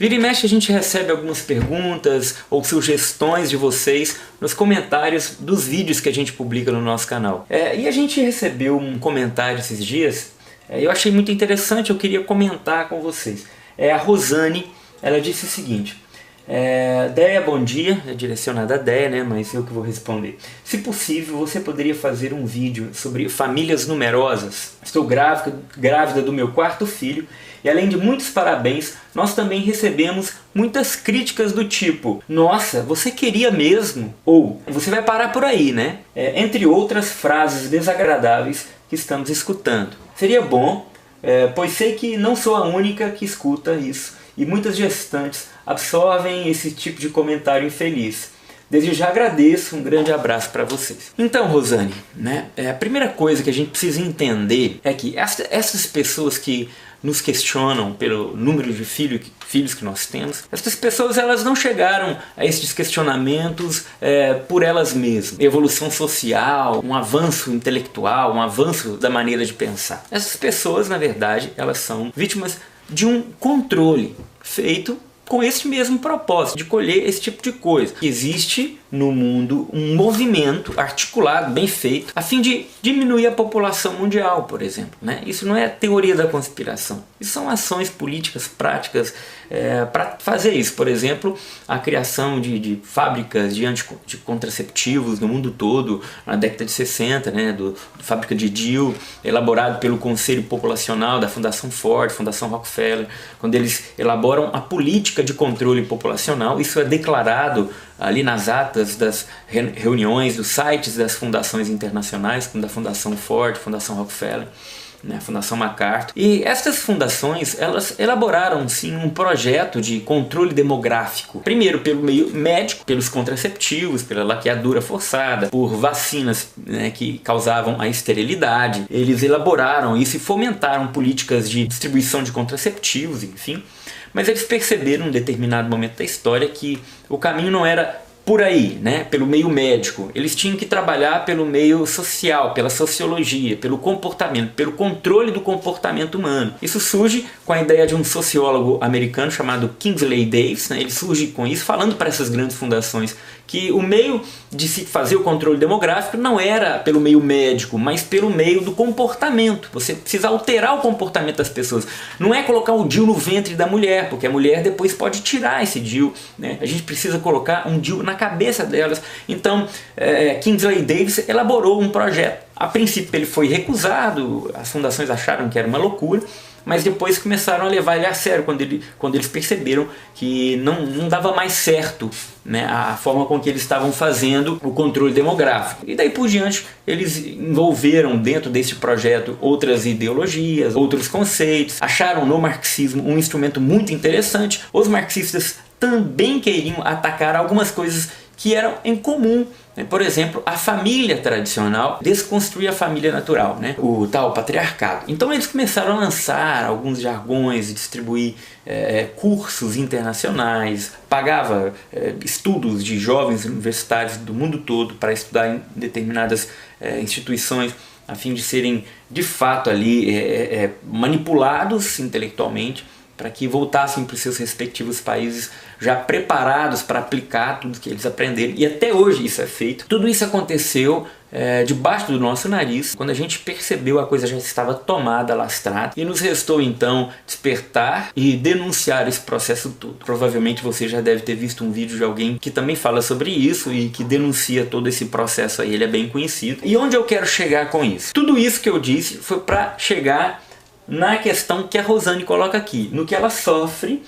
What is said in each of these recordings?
Vira e mexe a gente recebe algumas perguntas ou sugestões de vocês nos comentários dos vídeos que a gente publica no nosso canal. E a gente recebeu um comentário esses dias, eu achei muito interessante, eu queria comentar com vocês. A Rosane, ela disse o seguinte: Deia, bom dia, é direcionada a Deia, né, mas eu que vou responder. Se possível, você poderia fazer um vídeo sobre famílias numerosas? Estou grávida do meu 4º filho e, além de muitos parabéns, nós também recebemos muitas críticas do tipo: nossa, você queria mesmo? Ou você vai parar por aí, né? Entre outras frases desagradáveis que estamos escutando. Seria bom, pois sei que não sou a única que escuta isso e muitas gestantes absorvem esse tipo de comentário infeliz. Desde já agradeço, um grande abraço para vocês. Então, Rosane, né, a primeira coisa que a gente precisa entender é que essas pessoas que nos questionam pelo número de filhos que nós temos, essas pessoas elas não chegaram a esses questionamentos por elas mesmas. Evolução social, um avanço intelectual, um avanço da maneira de pensar. Essas pessoas, na verdade, elas são vítimas de um controle feito com esse mesmo propósito, de colher esse tipo de coisa. Existe no mundo um movimento articulado, bem feito, a fim de diminuir a população mundial, por exemplo, né? Isso não é teoria da conspiração. Isso são ações políticas, práticas, para fazer isso. Por exemplo, a criação de fábricas de contraceptivos no mundo todo, na década de 60, né? do fábrica de DIU, elaborado pelo Conselho Populacional da Fundação Ford, Fundação Rockefeller, quando eles elaboram a política de controle populacional. Isso é declarado ali nas atas das reuniões, dos sites das fundações internacionais, como da Fundação Ford, Fundação Rockefeller, né, Fundação MacArthur. E essas fundações, elas elaboraram sim um projeto de controle demográfico. Primeiro pelo meio médico, pelos contraceptivos, pela laqueadura forçada, por vacinas, né, que causavam a esterilidade. Eles elaboraram isso e fomentaram políticas de distribuição de contraceptivos, enfim. Mas eles perceberam em um determinado momento da história que o caminho não era por aí, né? Pelo meio médico. Eles tinham que trabalhar pelo meio social, pela sociologia, pelo comportamento, pelo controle do comportamento humano. Isso surge com a ideia de um sociólogo americano chamado Kingsley Davis, né? Ele surge com isso, falando para essas grandes fundações que o meio de se fazer o controle demográfico não era pelo meio médico, mas pelo meio do comportamento. Você precisa alterar o comportamento das pessoas. Não é colocar o DIU no ventre da mulher, porque a mulher depois pode tirar esse DIU, né? A gente precisa colocar um DIU na cabeça delas. Então, Kingsley Davis elaborou um projeto. A princípio ele foi recusado, as fundações acharam que era uma loucura, mas depois começaram a levar ele a sério, quando eles perceberam que não dava mais certo, né, a forma com que eles estavam fazendo o controle demográfico. E daí por diante eles envolveram dentro desse projeto outras ideologias, outros conceitos, acharam no marxismo um instrumento muito interessante. Os marxistas também queriam atacar algumas coisas que eram em comum, né? Por exemplo, a família tradicional, desconstruir a família natural, né? O tal patriarcado. Então eles começaram a lançar alguns jargões, distribuir cursos internacionais, pagava estudos de jovens universitários do mundo todo para estudar em determinadas instituições, a fim de serem de fato ali manipulados intelectualmente, para que voltassem para os seus respectivos países já preparados para aplicar tudo que eles aprenderam. E até hoje isso é feito. Tudo isso aconteceu debaixo do nosso nariz, quando a gente percebeu a coisa já estava tomada, lastrada, e nos restou então despertar e denunciar esse processo todo. Provavelmente você já deve ter visto um vídeo de alguém que também fala sobre isso e que denuncia todo esse processo aí, ele é bem conhecido. E onde eu quero chegar com isso? Tudo isso que eu disse foi para chegar na questão que a Rosane coloca aqui, no que ela sofre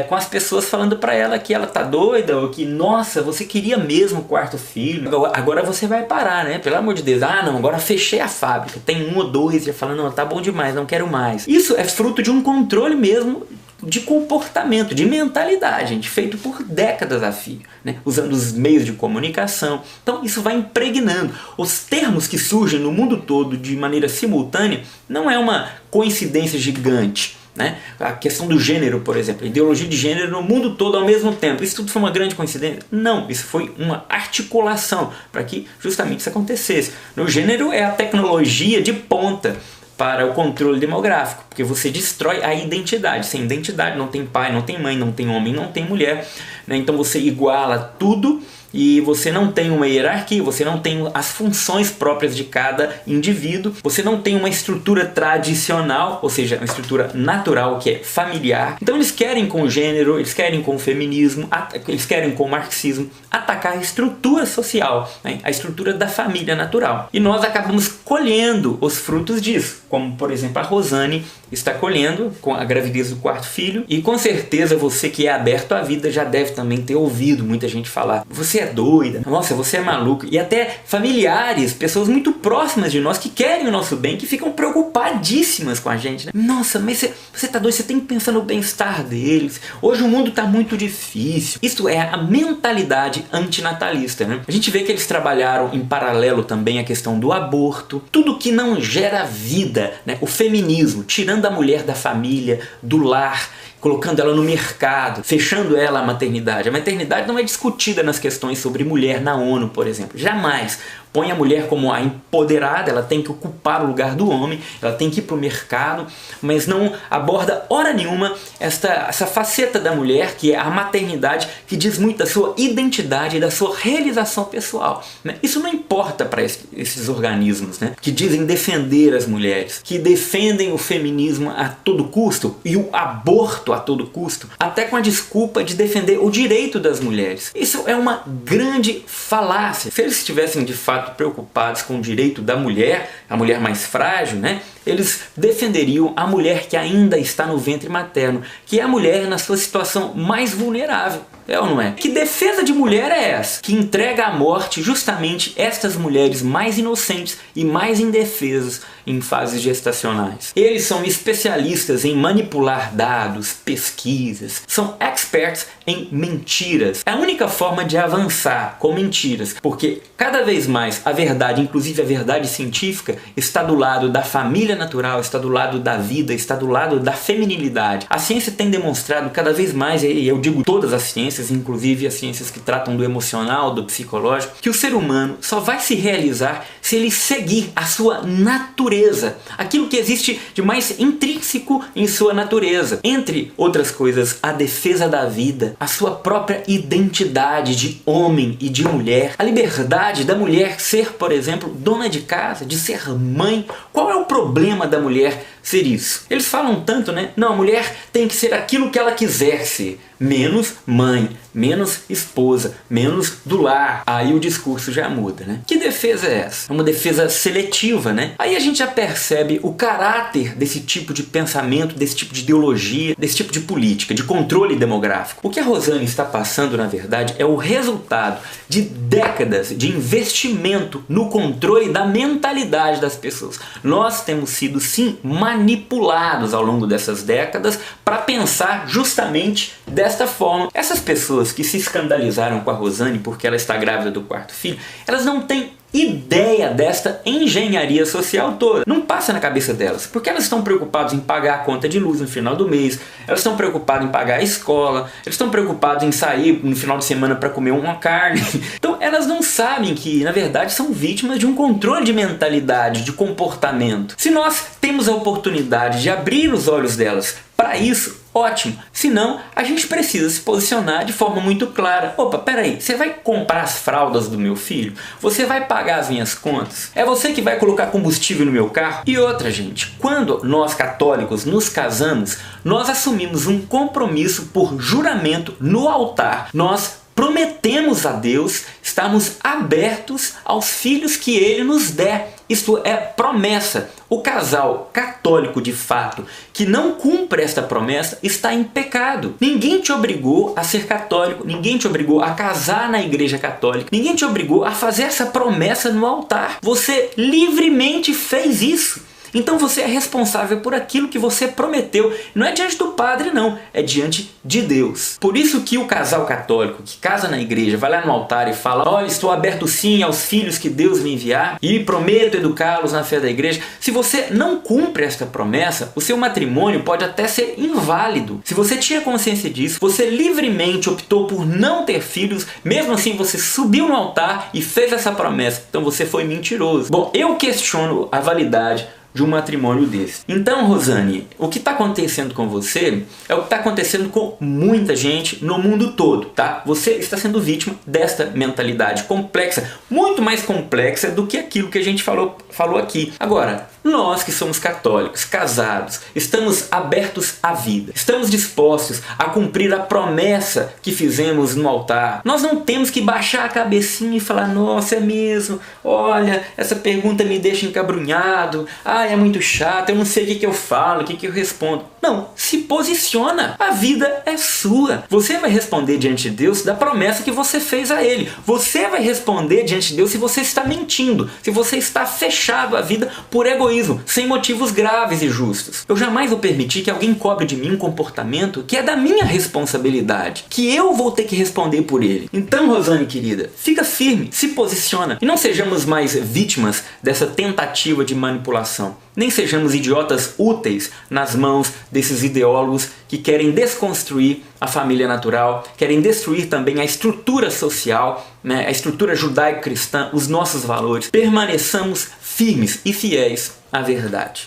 com as pessoas falando para ela que ela tá doida, ou que, nossa, você queria mesmo o 4º filho, agora você vai parar, né? Pelo amor de Deus, não, agora fechei a fábrica, tem 1 ou 2, já falando, não, tá bom demais, não quero mais. Isso é fruto de um controle mesmo de comportamento, de mentalidade, gente, feito por décadas a fio, né? Usando os meios de comunicação. Então isso vai impregnando. Os termos que surgem no mundo todo de maneira simultânea não é uma coincidência gigante, né? A questão do gênero, por exemplo, a ideologia de gênero no mundo todo ao mesmo tempo, isso tudo foi uma grande coincidência? Não, isso foi uma articulação para que justamente isso acontecesse. No gênero é a tecnologia de ponta para o controle demográfico, porque você destrói a identidade. Sem identidade não tem pai, não tem mãe, não tem homem, não tem mulher, né? Então você iguala tudo e você não tem uma hierarquia, você não tem as funções próprias de cada indivíduo, você não tem uma estrutura tradicional, ou seja, uma estrutura natural que é familiar. Então eles querem com o gênero, eles querem com o feminismo, eles querem com o marxismo atacar a estrutura social, né? A estrutura da família natural. E nós acabamos colhendo os frutos disso, como por exemplo a Rosane está colhendo com a gravidez do 4º filho, e com certeza você que é aberto à vida já deve também ter ouvido muita gente falar: você é doida, nossa, você é maluco, e até familiares, pessoas muito próximas de nós que querem o nosso bem, que ficam preocupadíssimas com a gente, né? Nossa, mas você tá doido, você tem que pensar no bem-estar deles, hoje o mundo tá muito difícil. Isso é a mentalidade antinatalista, né? A gente vê que eles trabalharam em paralelo também a questão do aborto, tudo que não gera vida, né? O feminismo, tirando a mulher da família, do lar, colocando ela no mercado, fechando ela à maternidade. A maternidade não é discutida nas questões sobre mulher na ONU, por exemplo. Jamais. Põe a mulher como a empoderada, ela tem que ocupar o lugar do homem, ela tem que ir para o mercado, mas não aborda hora nenhuma essa faceta da mulher, que é a maternidade, que diz muito da sua identidade e da sua realização pessoal, né? Isso não importa para esses organismos, né, que dizem defender as mulheres, que defendem o feminismo a todo custo e o aborto a todo custo, até com a desculpa de defender o direito das mulheres. Isso é uma grande falácia. Se eles estivessem de fato preocupados com o direito da mulher, a mulher mais frágil, né, eles defenderiam a mulher que ainda está no ventre materno, que é a mulher na sua situação mais vulnerável. É ou não é? Que defesa de mulher é essa? Que entrega à morte justamente estas mulheres mais inocentes e mais indefesas em fases gestacionais. Eles são especialistas em manipular dados, pesquisas, são experts em mentiras. É a única forma de avançar com mentiras, porque cada vez mais a verdade, inclusive a verdade científica, está do lado da família natural, está do lado da vida, está do lado da feminilidade. A ciência tem demonstrado cada vez mais, e eu digo todas as ciências, inclusive as ciências que tratam do emocional, do psicológico, que o ser humano só vai se realizar se ele seguir a sua natureza, aquilo que existe de mais intrínseco em sua natureza. Entre outras coisas, a defesa da vida, a sua própria identidade de homem e de mulher, a liberdade da mulher ser, por exemplo, dona de casa, de ser mãe. Qual é o problema da mulher ser isso? Eles falam tanto, né? Não, a mulher tem que ser aquilo que ela quiser ser. Menos mãe, menos esposa, menos do lar. Aí o discurso já muda, né? Que defesa é essa? É uma defesa seletiva, né? Aí a gente já percebe o caráter desse tipo de pensamento, desse tipo de ideologia, desse tipo de política, de controle demográfico. O que a Rosane está passando, na verdade, é o resultado de décadas de investimento no controle da mentalidade das pessoas. Nós temos sido, sim, manipulados ao longo dessas décadas para pensar justamente desta forma. Essas pessoas que se escandalizaram com a Rosane porque ela está grávida do 4º filho, elas não têm ideia desta engenharia social toda. Não passa na cabeça delas, porque elas estão preocupadas em pagar a conta de luz no final do mês, elas estão preocupadas em pagar a escola, elas estão preocupadas em sair no final de semana para comer uma carne. Então elas não sabem que, na verdade, são vítimas de um controle de mentalidade, de comportamento. Se nós temos a oportunidade de abrir os olhos delas para isso, ótimo. Se não, a gente precisa se posicionar de forma muito clara. Opa, peraí, você vai comprar as fraldas do meu filho? Você vai pagar as minhas contas? É você que vai colocar combustível no meu carro? E outra, gente, quando nós católicos nos casamos, nós assumimos um compromisso por juramento no altar. Nós prometemos a Deus estarmos abertos aos filhos que Ele nos der. Isto é promessa. O casal católico de fato que não cumpre esta promessa está em pecado. Ninguém te obrigou a ser católico, ninguém te obrigou a casar na igreja católica, ninguém te obrigou a fazer essa promessa no altar. Você livremente fez isso. Então você é responsável por aquilo que você prometeu. Não é diante do padre, não. É diante de Deus. Por isso que o casal católico que casa na igreja vai lá no altar e fala: olha, estou aberto sim aos filhos que Deus me enviar e prometo educá-los na fé da igreja. Se você não cumpre esta promessa, o seu matrimônio pode até ser inválido. Se você tinha consciência disso, você livremente optou por não ter filhos, mesmo assim você subiu no altar e fez essa promessa. Então você foi mentiroso. Bom, eu questiono a validade de um matrimônio desse. Então, Rosane, o que está acontecendo com você é o que está acontecendo com muita gente no mundo todo, tá? Você está sendo vítima desta mentalidade complexa, muito mais complexa do que aquilo que a gente falou aqui. Agora, nós que somos católicos, casados, estamos abertos à vida, estamos dispostos a cumprir a promessa que fizemos no altar. Nós não temos que baixar a cabecinha e falar, nossa, é mesmo, olha, essa pergunta me deixa encabrunhado, é muito chato, eu não sei o que eu falo, o que eu respondo. Não, se posiciona, a vida é sua. Você vai responder diante de Deus da promessa que você fez a Ele. Você vai responder diante de Deus se você está mentindo, se você está fechado à vida por egoísmo, sem motivos graves e justos. Eu jamais vou permitir que alguém cobre de mim um comportamento que é da minha responsabilidade, que eu vou ter que responder por ele. Então, Rosane querida, fica firme, se posiciona e não sejamos mais vítimas dessa tentativa de manipulação. Nem sejamos idiotas úteis nas mãos desses ideólogos que querem desconstruir a família natural, querem destruir também a estrutura social, a estrutura judaico-cristã, os nossos valores. Permaneçamos firmes e fiéis à verdade.